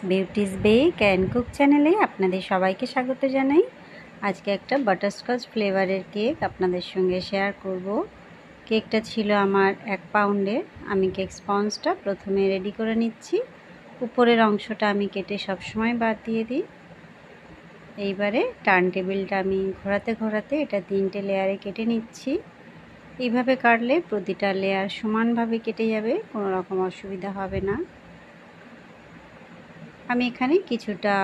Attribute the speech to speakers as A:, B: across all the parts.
A: Beauties beck and cook চ্যানেলে আপনাদের সবাইকে স্বাগত জানাই। আজকে একটা বাটারস্কচ ফ্লেভারের কেক আপনাদের সঙ্গে শেয়ার করব। কেকটা ছিল আমার 1 পাউন্ডের। আমি কেক স্পঞ্জটা প্রথমে রেডি করে নিচ্ছি। উপরের অংশটা আমি কেটে সবসময় বাদ দিয়ে দিই। এইবারে টার্ন টেবিলটা আমি ঘোরাতে ঘোরাতে এটা 3টে লেয়ারে কেটে নিচ্ছি। এইভাবে কাটলে প্রতিটা লেয়ার সমানভাবে কেটে যাবে, কোনো রকম অসুবিধা হবে না। আমি এখানে কিছুটা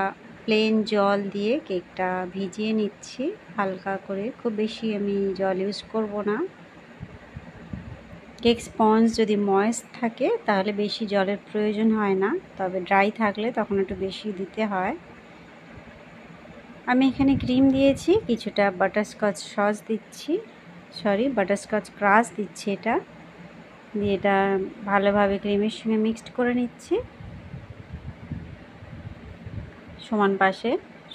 A: প্লেন জল দিয়ে কেকটা ভিজিয়ে নিচ্ছি হালকা করে, খুব বেশি আমি জল ইউজ করব না। কেক স্পঞ্জ যদি ময়েস্ট থাকে তাহলে বেশি জলের প্রয়োজন হয় না, তবে ড্রাই থাকলে তখন একটু বেশি দিতে হয়। আমি এখানে ক্রিম দিয়েছি, কিছুটা বাটারস্কচ সস দিচ্ছি, বাটারস্কচ ক্রাশ দিচ্ছি। এটা দিয়ে এটা ভালোভাবে ক্রিমের সঙ্গে মিক্সড করে নিচ্ছি।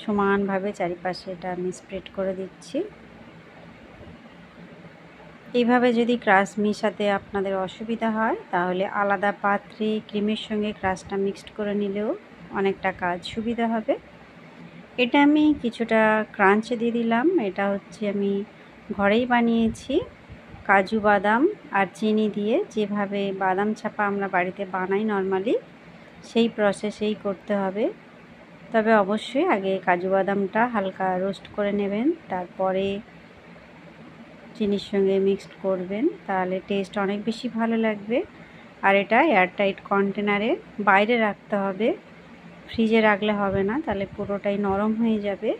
A: সমানভাবে চারিপাশে এটা আমি স্প্রেড করে দিচ্ছি। এইভাবে যদি ক্রাশ মিশাতে আপনাদের অসুবিধা হয় তাহলে আলাদা পাত্রে ক্রিমের সঙ্গে ক্রাশটা মিক্সড করে নিলেও অনেকটা কাজ সুবিধা হবে। এটা আমি কিছুটা ক্রাঞ্চ দিয়ে দিলাম। এটা হচ্ছে আমি ঘরেই বানিয়েছি, কাজু বাদাম আর চিনি দিয়ে, যেভাবে বাদাম চাপা আমরা বাড়িতে বানাই নর্মালি সেই প্রসেসেই করতে হবে। তবে অবশ্যই আগে কাজু বাদামটা হালকা রোস্ট করে নেবেন, তারপরে চিনির সঙ্গে মিক্সড করবেন, তাহলে টেস্ট অনেক বেশি ভালো লাগবে। আর এটা এয়ারটাইট কন্টেনারে বাইরে রাখতে হবে, ফ্রিজে রাখলে হবে না, তাহলে পুরোটাই নরম হয়ে যাবে।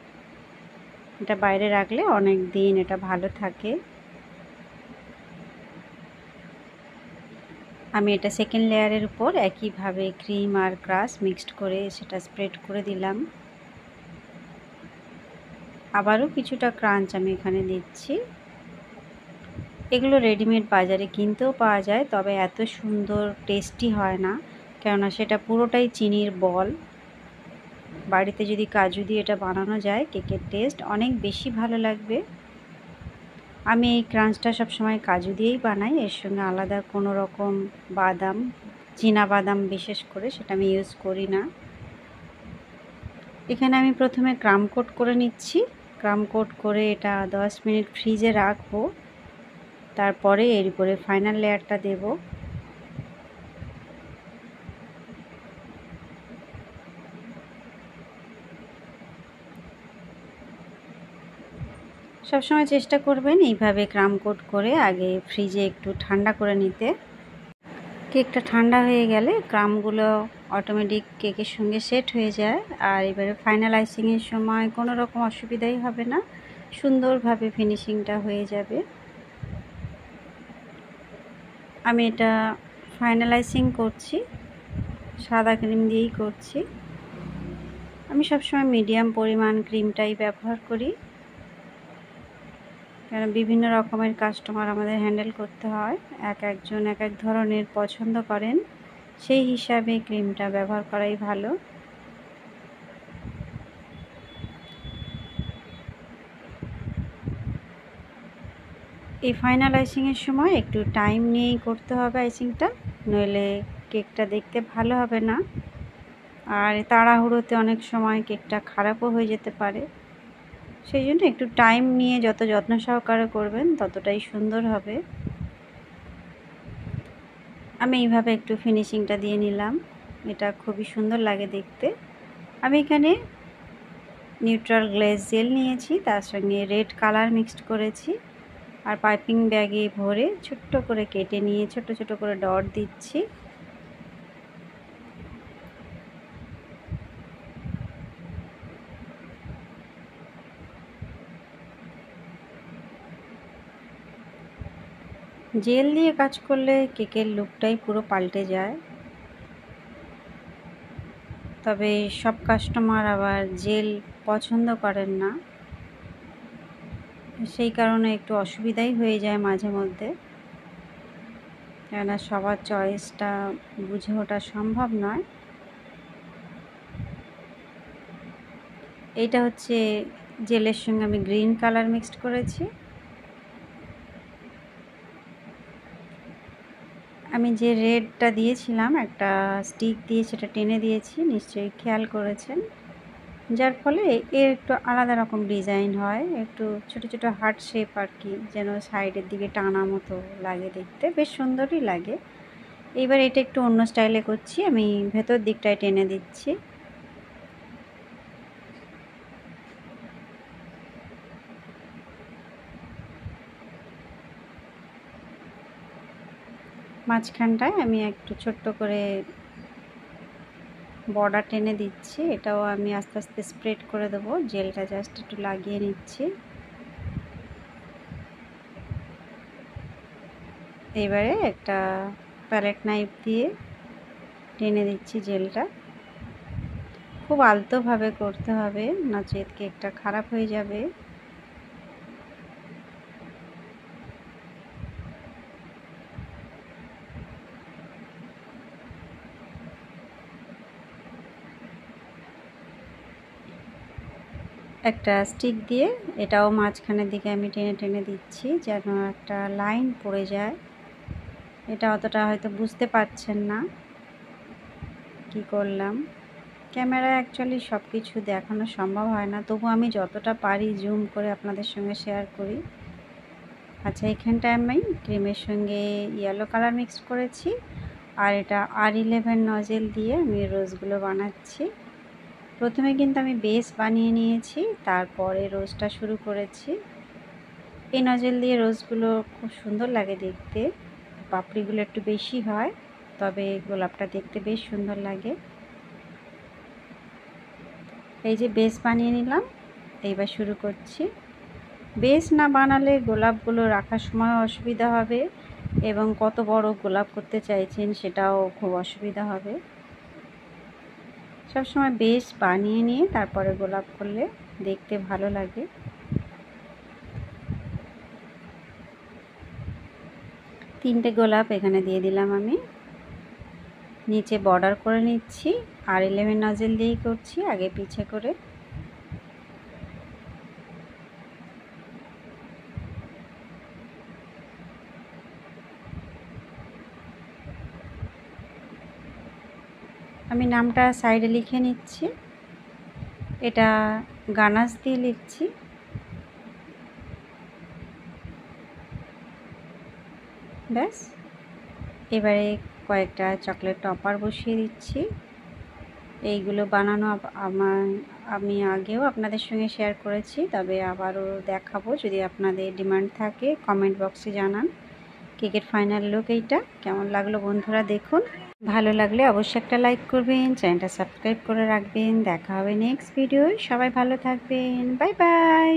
A: এটা বাইরে রাখলে অনেক দিন এটা ভালো থাকে। আমি এটা সেকেন্ড লেয়ারের উপর একইভাবে ক্রিম আর ক্রাশ মিক্সড করে সেটা স্প্রেড করে দিলাম। আবারও কিছুটা ক্রাঞ্চ আমি এখানে দিচ্ছি। এগুলো রেডিমেড বাজারে কিনতেও পাওয়া যায়, তবে এত সুন্দর টেস্টি হয় না, কেননা সেটা পুরোটাই চিনির বল। বাড়িতে যদি কাজু দিয়ে এটা বানানো যায় কেকের টেস্ট অনেক বেশি ভালো লাগবে। আমি এই ক্রাঞ্চটা সবসময় কাজু দিয়েই বানাই, এর সঙ্গে আলাদা কোনো রকম বাদাম, চীনা বাদাম বিশেষ করে সেটা আমি ইউজ করি না। এখানে আমি প্রথমে ক্রাম কোট করে নিচ্ছি। ক্রাম কোট করে এটা 10 মিনিট ফ্রিজে রাখবো, তারপরে এর উপরে ফাইনাল লেয়ারটা দেব। সবসময় চেষ্টা করবেন এইভাবে ক্রাম কোট করে আগে ফ্রিজে একটু ঠান্ডা করে নিতে। কেকটা ঠান্ডা হয়ে গেলে ক্রামগুলো অটোমেটিক কেকের সঙ্গে সেট হয়ে যায়, আর এবারে ফাইনাল আইসিংয়ের সময় কোনো রকম অসুবিধাই হবে না, সুন্দরভাবে ফিনিশিংটা হয়ে যাবে। আমি এটা ফাইনালাইজিং করছি, সাদা ক্রিম দিয়েই করছি। আমি সবসময় মিডিয়াম পরিমাণ ক্রিমটাই ব্যবহার করি, কারণ বিভিন্ন রকমের কাস্টমার আমাদের হ্যান্ডেল করতে হয়, একজন এক এক ধরনের পছন্দ করেন, সেই হিসাবে ক্রিমটা ব্যবহার করাই ভালো। এই ফাইনাল আইসিংয়ের সময় একটু টাইম নিয়েই করতে হবে আইসিংটা, নইলে কেকটা দেখতে ভালো হবে না, আর তাড়াহুড়োতে অনেক সময় কেকটা খারাপও হয়ে যেতে পারে। সেই জন্য একটু টাইম নিয়ে যত যত্ন সহকারে করবেন ততটাই সুন্দর হবে। আমি এইভাবে একটু ফিনিশিংটা দিয়ে নিলাম, এটা খুবই সুন্দর লাগে দেখতে। আমি এখানে নিউট্রাল গ্লেজ জেল নিয়েছি, তার সঙ্গে রেড কালার মিক্সড করেছি, আর পাইপিং ব্যাগে ভরে ছোট্ট করে কেটে নিয়ে ছোট ছোট করে ডট দিচ্ছি। জেল দিয়ে কাজ করলে কেকের লুকটাই পুরো পাল্টে যায়, তবে সব কাস্টমার আবার জেল পছন্দ করেন না, সেই কারণে একটু অসুবিধাই হয়ে যায় মাঝে মধ্যে, কেননা সবার চয়েসটা বুঝে ওঠা সম্ভব নয়। এইটা হচ্ছে জেলের সঙ্গে আমি গ্রিন কালার মিক্সড করেছি। আমি যে রেডটা দিয়েছিলাম একটা স্টিক দিয়ে সেটা টেনে দিয়েছি, নিশ্চয়ই খেয়াল করেছেন, যার ফলে এর একটু আলাদা রকম ডিজাইন হয়, একটু ছোট ছোট হার্ট শেপ আর কি, যেন সাইডের দিকে টানা মতো লাগে, দেখতে বেশ সুন্দরই লাগে। এবার এটা একটু অন্য স্টাইলে করছি, আমি ভেতর দিকটায় টেনে দিচ্ছি। মাঝখানটায় আমি একটু ছোট্ট করে বর্ডার টেনে দিচ্ছি, এটাও আমি আস্তে আস্তে স্প্রেড করে দেবো, জেলটা জাস্ট একটু লাগিয়ে নিচ্ছি। এবারে একটা প্যালেট নাইফ দিয়ে টেনে দিচ্ছি জেলটা, খুব আলতোভাবে করতে হবে, নচেত কেকটা খারাপ হয়ে যাবে। একটা স্টিক দিয়ে এটাও মাঝখানের দিকে আমি টেনে টেনে দিচ্ছি, যেন একটা লাইন পড়ে যায়। এটা অতটা হয়তো বুঝতে পারছেন না কি করলাম, ক্যামেরা অ্যাকচুয়ালি সব কিছু দেখানো সম্ভব হয় না, তবু আমি যতটা পারি জুম করে আপনাদের সঙ্গে শেয়ার করি। আচ্ছা, এখানটায় আমি ক্রিমের সঙ্গে ইয়েলো কালার মিক্স করেছি, আর এটা R11 নজেল দিয়ে আমি রোজগুলো বানাচ্ছি। প্রথমে কিন্তু আমি বেস বানিয়ে নিয়েছি, তারপরে রোজটা শুরু করেছি। এই নজেল দিয়ে রোজগুলো খুব সুন্দর লাগে দেখতে, পাপড়িগুলো একটু বেশি হয়, তবে গোলাপটা দেখতে বেশ সুন্দর লাগে। এই যে বেস বানিয়ে নিলাম, এইবার শুরু করছি। বেস না বানালে গোলাপগুলো রাখার সময় অসুবিধা হবে, এবং কত বড় গোলাপ করতে চাইছেন সেটাও খুব অসুবিধা হবে। সবসময় বেস বানিয়ে নিয়ে তারপরে গোলাপ করলে দেখতে ভালো লাগে। তিনটে গোলাপ এখানে দিয়ে দিলাম আমি, নিচে বর্ডার করে নিচ্ছি, R11 নজেল দিয়েই করছি, আগে পিছে করে। আমি নামটা সাইডে লিখে নিচ্ছি, এটা গানাশ দিয়ে লিখছি। ব্যাস, এবারে কয়েকটা চকলেট টপার বসিয়ে দিচ্ছি। এইগুলো বানানো আমি আগেও আপনাদের সঙ্গে শেয়ার করেছি, তবে আবারও দেখাবো, যদি আপনাদের ডিমান্ড থাকে কমেন্ট বক্সে জানান। কেকের ফাইনাল লুক এইটা, কেমন লাগলো বন্ধুরা দেখুন। ভালো লাগলে অবশ্যই একটা লাইক করবেন, চ্যানেলটা সাবস্ক্রাইব করে রাখবেন। দেখা হবে নেক্সট ভিডিও, সবাই ভালো থাকবেন, বাই বাই।